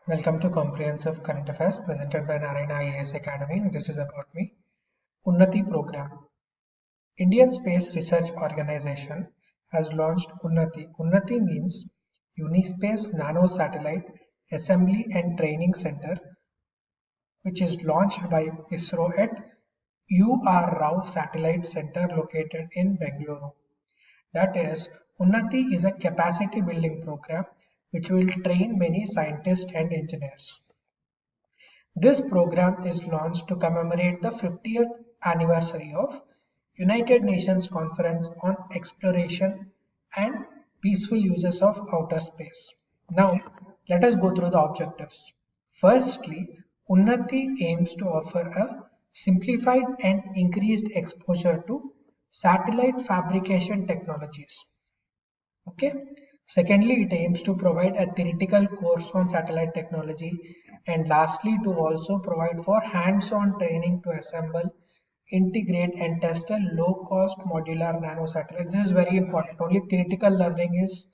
Welcome to Comprehensive Current Affairs presented by Narayana IAS Academy. This is about me. Unnati Program. Indian Space Research Organization has launched Unnati. Unnati means Unispace Nano Satellite Assembly and Training Center, which is launched by ISRO at U.R. Rao Satellite Center located in Bengaluru. That is, Unnati is a capacity building program which will train many scientists and engineers. This program is launched to commemorate the 50th anniversary of United Nations Conference on Exploration and Peaceful Uses of Outer Space. Now, let us go through the objectives. Firstly, Unnati aims to offer a simplified and increased exposure to satellite fabrication technologies. Okay. Secondly, it aims to provide a theoretical course on satellite technology, and lastly, to also provide for hands-on training to assemble, integrate, and test a low-cost modular nano satellite. This is very important. Only theoretical learning is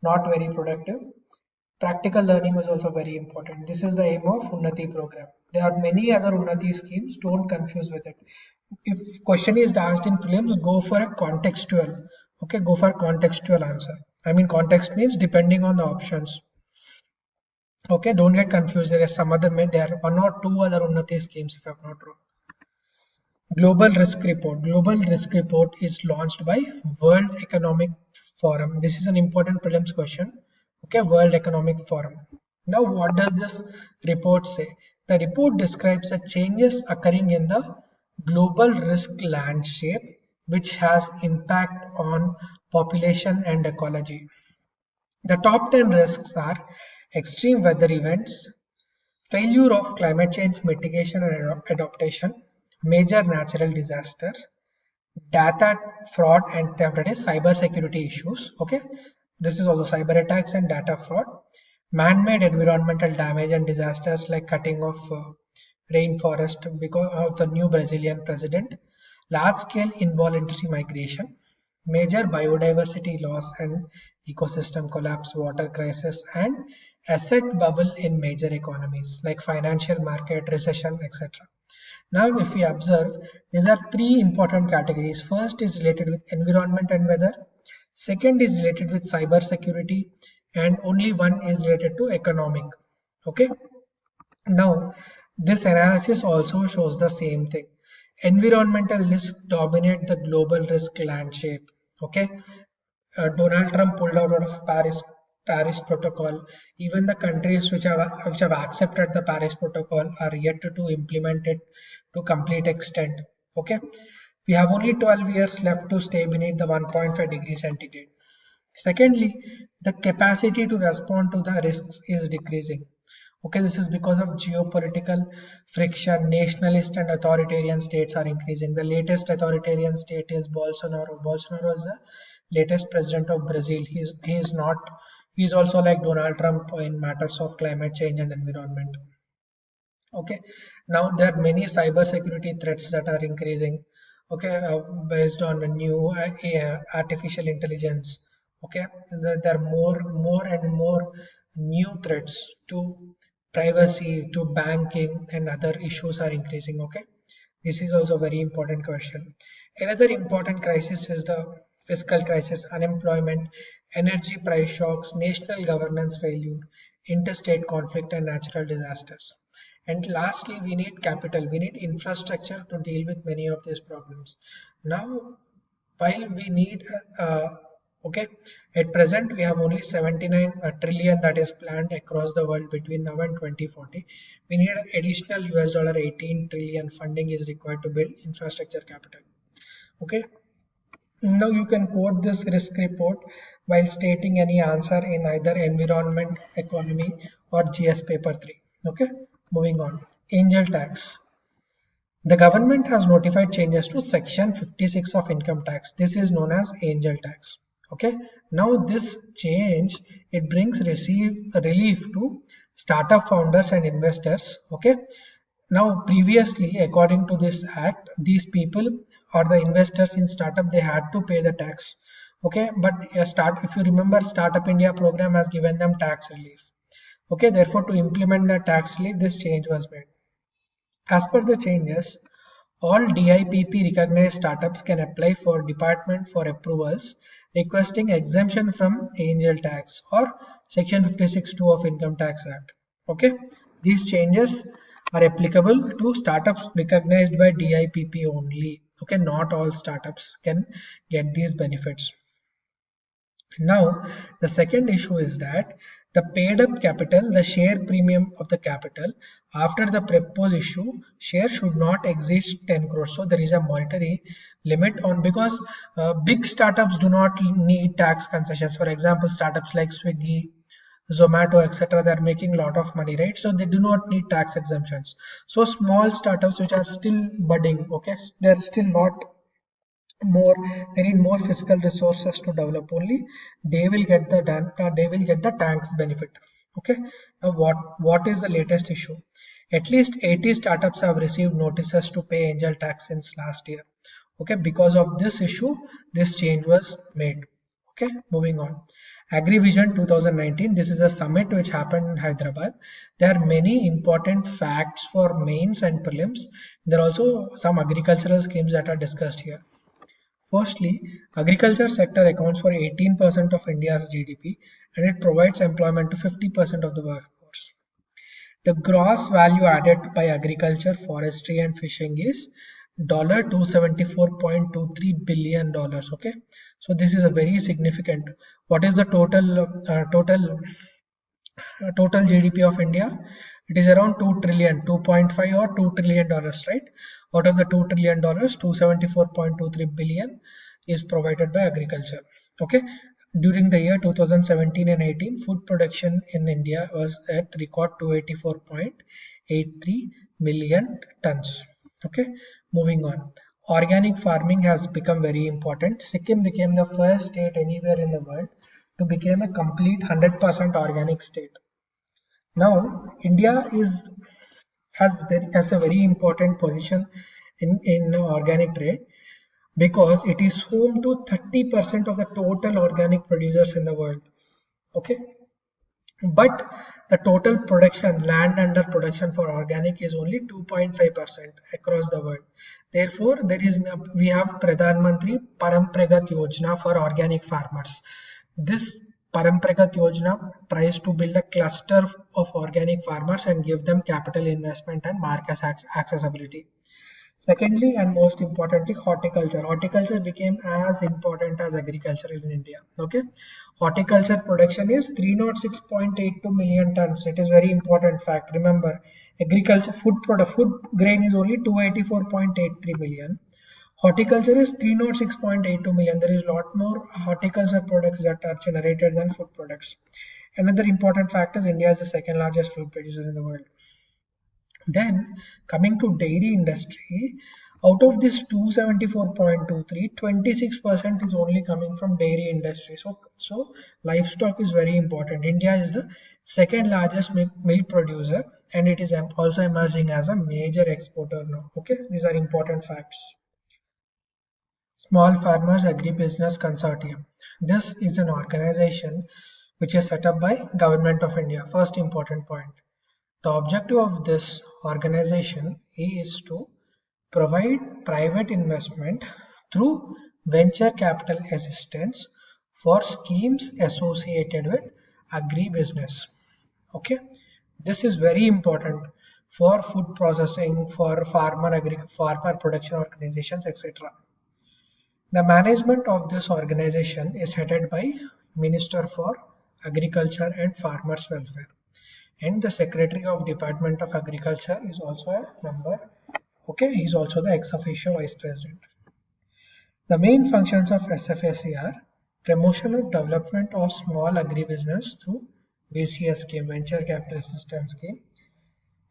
not very productive. Practical learning is also very important. This is the aim of Unnati program. There are many other Unnati schemes. Don't confuse with it. If question is asked in prelims, go for a contextual. Okay, go for contextual answer. I mean, context means depending on the options. Okay, don't get confused. There is some other, there are one or two other Unnati schemes if I'm not wrong. Global Risk Report. Global Risk Report is launched by World Economic Forum. This is an important prelims question. Okay, World Economic Forum. Now, what does this report say? The report describes the changes occurring in the global risk landscape, which has impact on population and ecology. The top 10 risks are extreme weather events, failure of climate change mitigation and adaptation, major natural disaster, data fraud and theft, that is cyber security issues. Okay, this is also cyber attacks and data fraud, man-made environmental damage and disasters like cutting of rainforest because of the new Brazilian president, large-scale involuntary migration, major biodiversity loss and ecosystem collapse, water crisis, and asset bubble in major economies like financial market recession, etc. Now, if we observe, these are three important categories. First is related with environment and weather. Second is related with cyber security, and only one is related to economic. Okay. Now, this analysis also shows the same thing. Environmental risks dominate the global risk landscape. Okay. Donald Trump pulled out of Paris Protocol. Even the countries which have accepted the Paris Protocol are yet to implement it to complete extent. Okay, we have only 12 years left to stay beneath the 1.5 degrees centigrade. Secondly, the capacity to respond to the risks is decreasing. Okay, this is because of geopolitical friction. Nationalist and authoritarian states are increasing. The latest authoritarian state is Bolsonaro. Bolsonaro is the latest president of Brazil. He's also like Donald Trump in matters of climate change and environment. Okay, now there are many cyber security threats that are increasing. Okay, based on the new artificial intelligence. Okay, there are more and more new threats to privacy, to banking, and other issues are increasing. Okay, this is also a very important question. Another important crisis is the fiscal crisis, unemployment, energy price shocks, national governance failure, interstate conflict, and natural disasters. And lastly, we need capital, we need infrastructure to deal with many of these problems. Now, while we need okay, at present we have only 79 trillion that is planned across the world between now and 2040. We need additional US dollar 18 trillion funding is required to build infrastructure capital. Okay, now you can quote this risk report while stating any answer in either environment, economy, or GS paper 3. Okay, moving on. Angel tax. The government has notified changes to section 56 of income tax. This is known as angel tax. Okay, now this change, it brings relief to startup founders and investors. Okay, now previously according to this act, these people or the investors in startup, they had to pay the tax. Okay, but if you remember, Startup India program has given them tax relief. Okay, therefore to implement the tax relief, this change was made. As per the changes, all DIPP recognized startups can apply for department for approvals requesting exemption from angel tax or section 56(2) of Income Tax Act. Okay, these changes are applicable to startups recognized by DIPP only. Okay, not all startups can get these benefits. Now, the second issue is that the paid up capital, the share premium of the capital after the proposed issue, share should not exceed 10 crores. So there is a monetary limit on, because big startups do not need tax concessions. For example, startups like Swiggy, Zomato, etc., they're making a lot of money, right? So they do not need tax exemptions. So small startups which are still budding, okay, they're still not more, they need more fiscal resources to develop, only they will get the tax benefit. Okay, now what is the latest issue? At least 80 startups have received notices to pay angel tax since last year. Okay, because of this issue, this change was made. Okay, moving on. AgriVision 2019, this is a summit which happened in Hyderabad. There are many important facts for mains and prelims. There are also some agricultural schemes that are discussed here. Firstly, agriculture sector accounts for 18% of India's GDP, and it provides employment to 50% of the workforce. The gross value added by agriculture, forestry and fishing is $274.23 billion. Okay, so this is a very significant. What is the total GDP of India? It is around 2 trillion, 2.5 or $2 trillion, right? Out of the $2 trillion, 274.23 billion is provided by agriculture. Okay. During the year 2017 and 18, food production in India was at record 284.83 million tons. Okay. Moving on. Organic farming has become very important. Sikkim became the first state anywhere in the world to become a complete 100% organic state. Now, India has a very important position in organic trade, because it is home to 30% of the total organic producers in the world. Okay, but the total production, land under production for organic, is only 2.5% across the world. Therefore, we have Pradhan Mantri Parampragat Yojana for organic farmers. This Parampragat Yojana tries to build a cluster of organic farmers and give them capital investment and market accessibility. Secondly, and most importantly, horticulture. Horticulture became as important as agriculture in India. Okay, horticulture production is 306.82 million tons. It is very important fact. Remember, agriculture food grain is only 284.83 million. Horticulture is 306.82 million. There is a lot more horticulture products that are generated than food products. Another important fact is India is the second largest food producer in the world. Then coming to dairy industry, out of this 274.23, 26% is only coming from dairy industry. So livestock is very important. India is the second largest milk producer, and it is also emerging as a major exporter now. Okay, these are important facts. Small Farmers Agribusiness Consortium. This is an organization which is set up by Government of India. First important point. The objective of this organization is to provide private investment through venture capital assistance for schemes associated with agribusiness. Okay, this is very important for food processing, for farmer production organizations, etc. The management of this organization is headed by Minister for Agriculture and Farmers Welfare, and the Secretary of Department of Agriculture is also a member. Okay, he is also the ex officio Vice President. The main functions of SFAC are promotion of development of small agribusiness through VCS scheme, Venture Capital Assistance Scheme,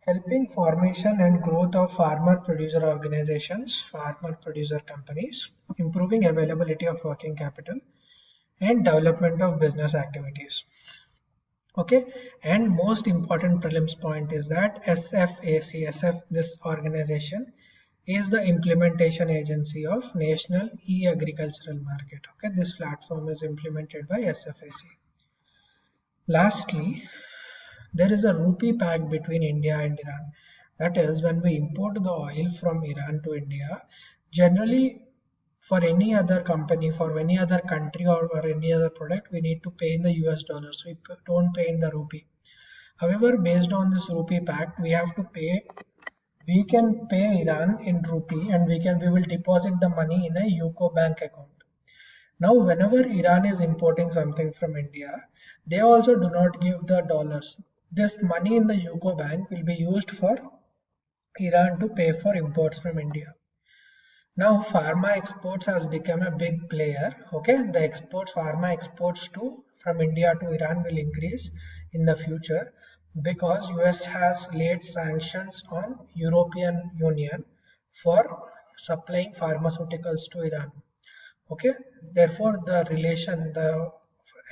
helping formation and growth of farmer producer organizations, farmer producer companies, improving availability of working capital, and development of business activities. Okay, and most important prelims point is that SFAC, this organization is the implementation agency of National E-Agricultural Market. Okay, this platform is implemented by SFAC. Lastly, There is a rupee pact between India and Iran. That is, when we import the oil from Iran to India, generally for any other company, for any other country, or for any other product, we need to pay in the US dollars. We don't pay in the rupee. However, based on this rupee pact, we have to pay. We can pay Iran in rupee, and we will deposit the money in a UCO bank account. Now, whenever Iran is importing something from India, they also do not give the dollars. This money in the UCO bank will be used for Iran to pay for imports from India. Now, pharma exports has become a big player. Okay, the exports, pharma exports to from India to Iran will increase in the future because US has laid sanctions on European Union for supplying pharmaceuticals to Iran. Okay, therefore the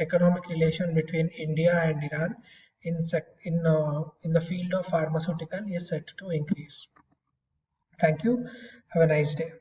economic relation between India and Iran in the field of pharmaceutical is set to increase. Thank you. Have a nice day.